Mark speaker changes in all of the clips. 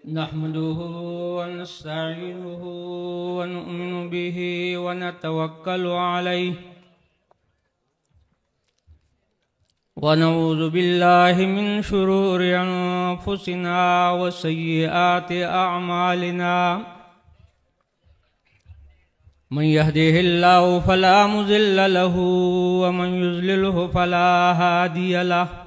Speaker 1: نحمده ونستعينه ونؤمن به ونتوكل عليه ونعوذ بالله من شرور أنفسنا وسيئات أعمالنا من يهده الله فلا مضل له ومن يضلله فلا هادي له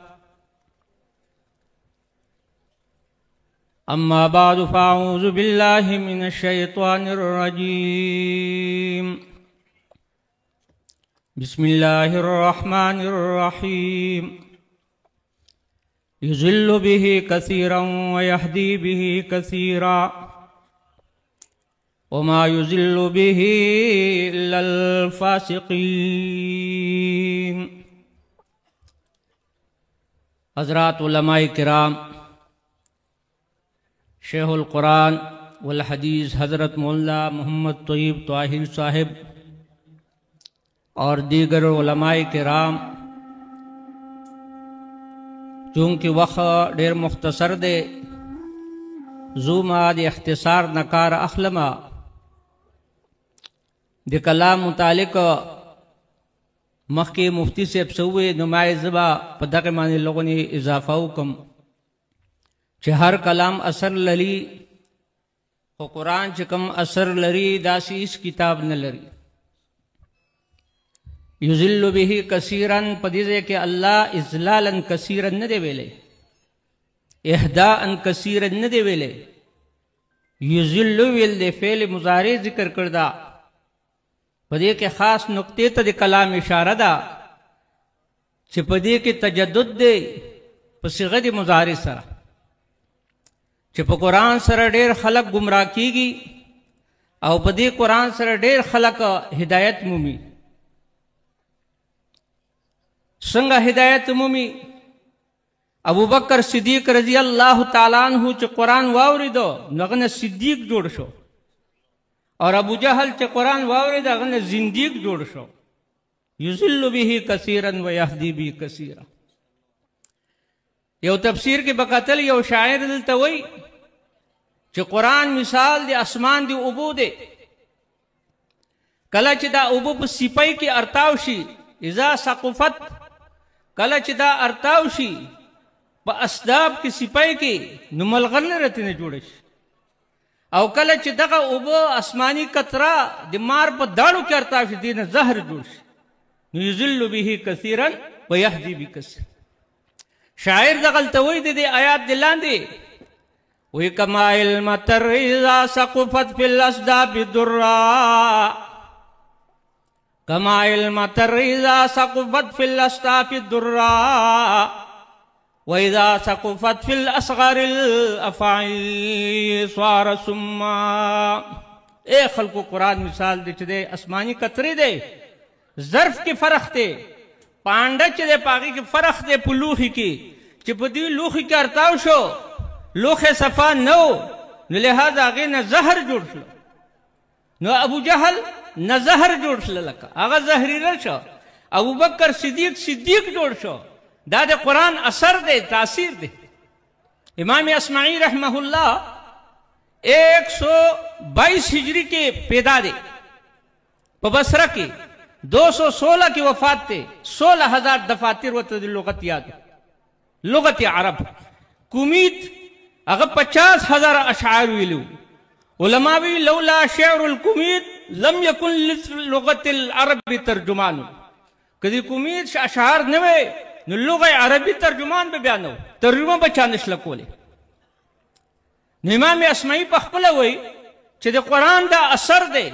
Speaker 1: أما بعد فأعوذ بالله من الشيطان الرجيم بسم الله الرحمن الرحيم يضل به كثيرا ويهدي به كثيرا وما يضل به إلا الفاسقين حضرات علماء کرام شیخ القرآن والحدیث حضرت مولانا محمد طیب طاہر صاحب اور دیگر علماء کرام، چونکہ وقت ډیر مختصر دے زوما دی اختصار نکار اخلما دی کلام متعلق مخی مفتی سے سوئے نمائی زبا پدق مانی لوگوں نے اضافہ کم چه ہر کلام اثر لری خو قرآن چکم اثر لری داسی اس کتاب نہ لری یذل به کثیرن پدیزے کہ اللہ اذلالا کثیرن نہ دے ویلے اہداء کثیرن نہ دے ویلے یذل ویل دے فعل مضارع ذکر کردہ پدے کے خاص نقطے تا دے کلام اشارہ دا چھ پدے کے تجدد دے پسیغہ دے مضارع سرہ چھ پا قرآن سر ډیر خلق گمراہ کیگی او پا دی قرآن سر ډیر خلق ہدایت مومی سنگا ہدایت مومی ابو بکر صدیق رضی اللہ تعالیٰ عنہ چھ قرآن واوری دو نغن صدیق جوڑ شو اور ابو جہل چھ قرآن واوری دو نغن زندیق جوڑ شو یذل به کثیرا و یہدی به کثیرا یو تفسیر کے بقتل یو شاعر دلتوئی چھ قرآن مثال دے اسمان دے عبو دے کلا چھ دا عبو پا سپائی کی ارتاوشی اذا سقفت کلا چھ دا ارتاوشی پا اسداب کی سپائی کی نملغن رتنے جوڑش او کلا چھ دا عبو اسمانی کترا دے مار پا داڑو کی ارتاوشی دینا زہر جوڑش یذل به کثیرا و یہدی به کثیرا شاعر دغلتوئی دے آیات دلان دے وی کما المطر اذا سقفت فی الاسداب الدرا کما المطر اذا سقفت فی الاسداب الدرا واذا سقفت فی الاصغر الافعی صار سما اے خلق قرآن مثال دے چھ دے اسمانی قطری دے ظرف کی فرق دے پانڈا چھ دے پاکی کی فرق دے پو لوخی کی چھ پو دی لوخی کی ارتاو شو لوخ صفا نو نو لہذا آگے نا زہر جوڑ شلو نو ابو جہل نا زہر جوڑ شلو لکا آگا زہری رشو ابو بکر صدیق جوڑ شو دا دے قرآن اثر دے تاثیر دے امام اسماعی رحمہ اللہ 122 ہجری کے پیدا دے پا بصرہ کی 216 کی وفات تے 16,000 دفاتر و تدل لغت یاد لغت عرب کمیت اگر 50,000 اشعار ویلو علماء بھی لولا شعر الکمیت لم یکن لغت العرب ترجمان کدی کمیت اشعار نوے نو لغت عربی ترجمان بے بیانو ترجمہ بچانش لکولے نو امام اسماعی پخپلہ ہوئی چھے دے قرآن دا اثر دے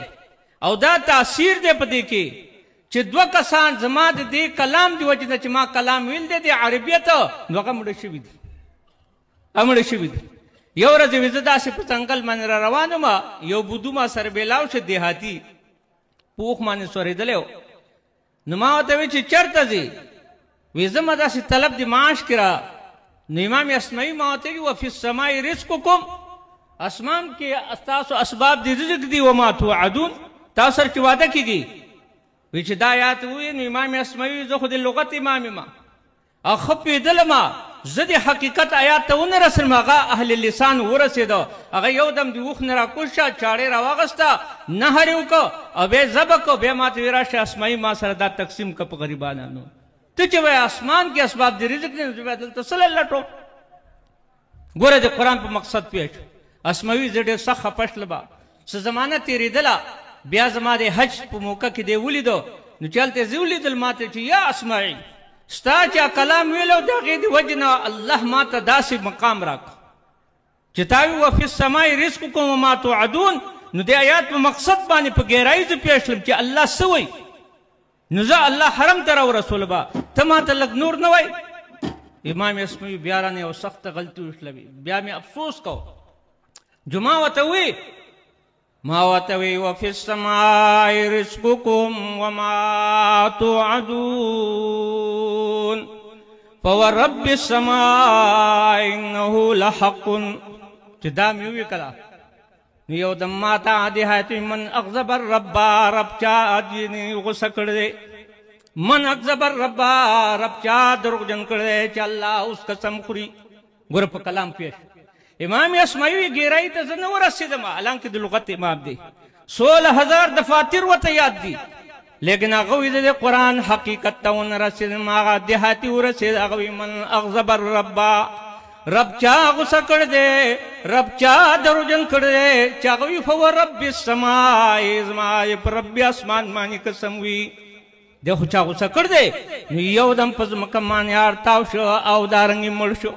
Speaker 1: او دا تاثیر دے پدے کے چھے دو کسان زمان دے کلام دی وجہ دا چھے ما کلام ویل دے عربیتا نو اگا مڑشوی دی امڑشوی دی یو رضی وزدہ سے پتنگل من روانو ما یو بدو ما سر بیلاو شد دیہاتی پوخ مانی سوری دلیو نو ما ہوتاوی چھے چرتا زی ویزم دا سی طلب دی معاش کرا نو امام اسماعی ما ہوتاوی وفی السمائی رزقکم اسمان کے استاسو اسباب دی رزق دی وما توعدون تاثر چی وعدہ کی گئی ویچ دا آیات ہوئی نو امام اسماعی زخد لغت امام ما اخب پیدل ما زدی حقیقت آیات ته ونه رسم هغه اهل لسان ورسېدو هغه یو دم د اوښ نه راکوز شه چاړې راواغسته نهر یې وکړه او بیا یې ذبح کړه بیا ما ته ویې راشه اسمایي ما سره دا تقسیم کړه په غریبانانو ته چې وایې اسمان کې اسباب د رزق دی نو زه بیا دلته څه لټوم ګوره د قرآن په مقصد پوه شو اسماوي زه ډېر سخت خفه شلم څه زمانه تېرېدله بیا زما د حج په موقع کې دی ولیدو نو چې هلته زه ولیدل ما ته چې یا اسماعي ستا چا کلام ویلو د هغې د وجې نه الله ما ته داسې مقام راکړه چې تا وي وفي السماء رزقکم وما توعدون نو د آیات په مقصد باندې په ګیرایي زه پوه شلم چې الله څه وایي نو زه الله حرم ته راورسولم به ته ما ته لږ نور نه وایي امام اسماعي بیا رانه یو سخته غلطي وشلوي بیا مې افسوس کو جما ورته وی ما ورته وی وفي السماء رزقكم وما توعدون فورب السماء انه لحق چې دا مې وی کړه نو یو دم ما ته عادي من اغضب الرب رب چا دې غصه کړی من اکذب الرب رب چا دروغجن کړی چې الله اوس قسم خوري ګوره په کلام پیش امام اسماعي ګیرایي ته زه نه ورسېدم حالانکه د لغت امام دی 16,000 دفاتر ورته یاد دي لیکن هغه وایي د قرآن حقیقت ته ونه رسېدم هغه دیهاتي ورسېد هغه وایي من اغضب الرب رب چا غصه کړی دی رب چا دروغجن کړی دی چې هغه وایي فورب السماء زما یې په رب اسمان باندې قسم وي د خو چا غوسه کړ دی نو یو دم په ځمکه باندې هار تاو شو او دارنګې مړ شو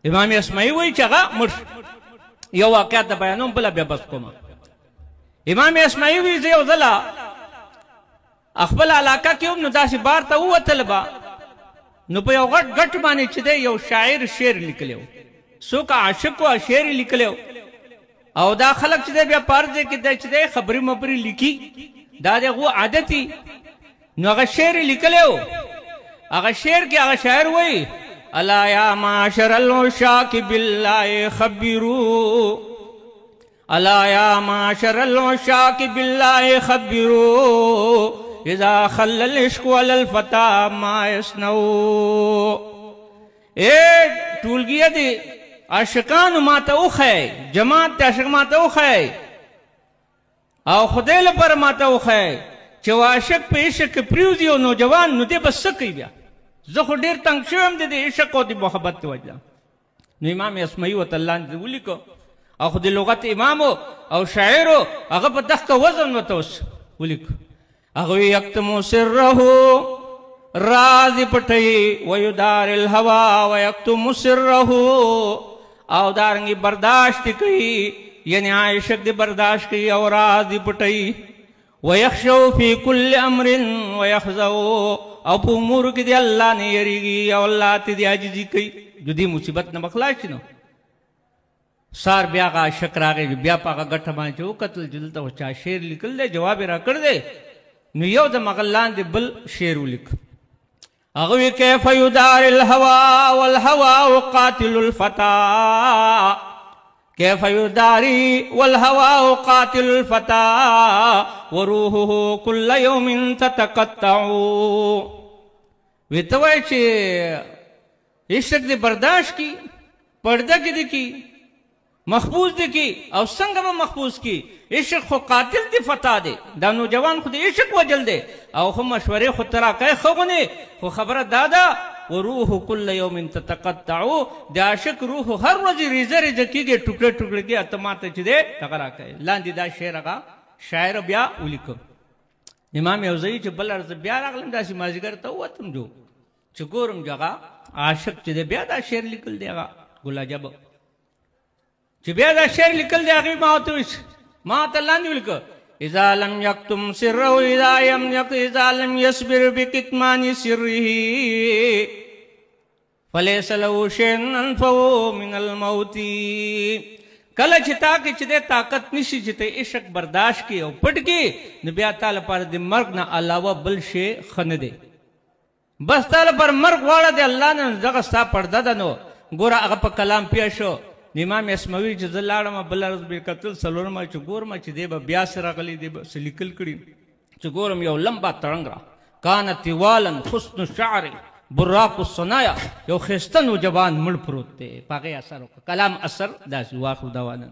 Speaker 1: امام اسماعي وایي چې هغه مړ شو یو واقعیت د بیانوم بله بیا بس کوم امام اسماعي وایي زه یو ځله خپل علاقه کې هم نو داسې بار ته ووتل به نو په یو غټ باندې چې دی یو شاعر شعر لیکلی و څوک عاشق و شعر یې لیکلی و او دا خلک چې دی بیا په هر ځای کې دی چې دی خبرې مبرې لیکي دا د هغو عادت نو هغه شعر یې لیکلی و هغه شعر کې هغه شاعر وایي الا یا معاشر العشاق بالله خبروا الا یا معاشر العشاق بالله خبروا اذا خل العشق على الفتى ما يصنعوا اے ټولګیه دي عاشقانو ما ته وښیئ جماعت د عاشق ما ته وښیئ او خدای لپاره ما ته وښیئ چې عاشق په عشق کې پرېوځي او نوجوان نو دی به څه کوي بیا زه خو ډېر تنګ شوی یم د دې عشق او د محبت د وجه نو امام اسماعي ورته لاندې ولیکو او خو د لغت امام او شاعر هغه په دغه وزن ورته اوس ولیکو هغه وایي یکتم سره راز پټوي ویدار الهوا ویکتم سره او دارنګې برداشت کوي یعنی عاشق دی برداشت کوي او راز دی پټوي ويخشوا في كل امر ويحذروا او په امور کې دی الله نه یریږي او الله ته دی عاجزي کوي جو دې مصیبت نه بخلاص شي نو سار بیا هغه عاشق راغی بیا په هغه ګټه باندې وکتل چې دلته چا شعر لیکل دی جواب یې راکړ دی نو یو د مغل لاندې بل شعر ولیک هغه وایي کیف یدار الهوا والهوا قاتل الفتى كيف يداري والهوى قاتل الفتى وروحه كل يوم تتقطع ویتوای چې عشق دې برداشت کی پرده کې دې کی محفوظ دې کی او څنګه به محفوظ کی عشق خو قاتل دی فتا دی دا نوجوان خو دې عشق وجل دی او خو مشورې خو ترا کوي خوونه خو خبره دادا وروح كل يوم تتقطع د عاشق روح هر ورځ ریزه ریزه کېږي ټوکړه ټوکړه کې اتماته چې دی دغه راکوي لاندې دا شعر هغه شاعر بیا ولیکو امام یوزی چې بل ارزه بیا راغلم داسې مازدیګر ته ووتم جو چې ګورم چې هغه عاشق چې دی بیا دا شعر لیکل دی هغه ګلاجب چې بیا دا شعر لیکل دی هغې ما ورته لاندې ولیکه اذا لم يكتم سره اذا لم يصبر بكتمان سره فليس له شيء انفع من الموت کله چې تا کې چې د طاقت نشي چې ته عشق برداشت کی او پټ کی نو بیا تعالی پر د مرګ نه علاوه بل شی خنه دی بس تعالی پر مرګ واړه دی الله نه دغه ستا پرده ده نو ګوره هغه په کلام پیښ شو امام اسماعي چې زه لاړم بله ورځ به کتل څلورمه چې ګورم چې دی به بیا سره راغلی دی به څه لیکل کړي چې ګورم یو لمبا تړنګ را کان طوالا حسن الشعر براق الصنایا یو خستن و جوان مړ پروت دی پاغه اثر کلام اثر داسې واخو دوانا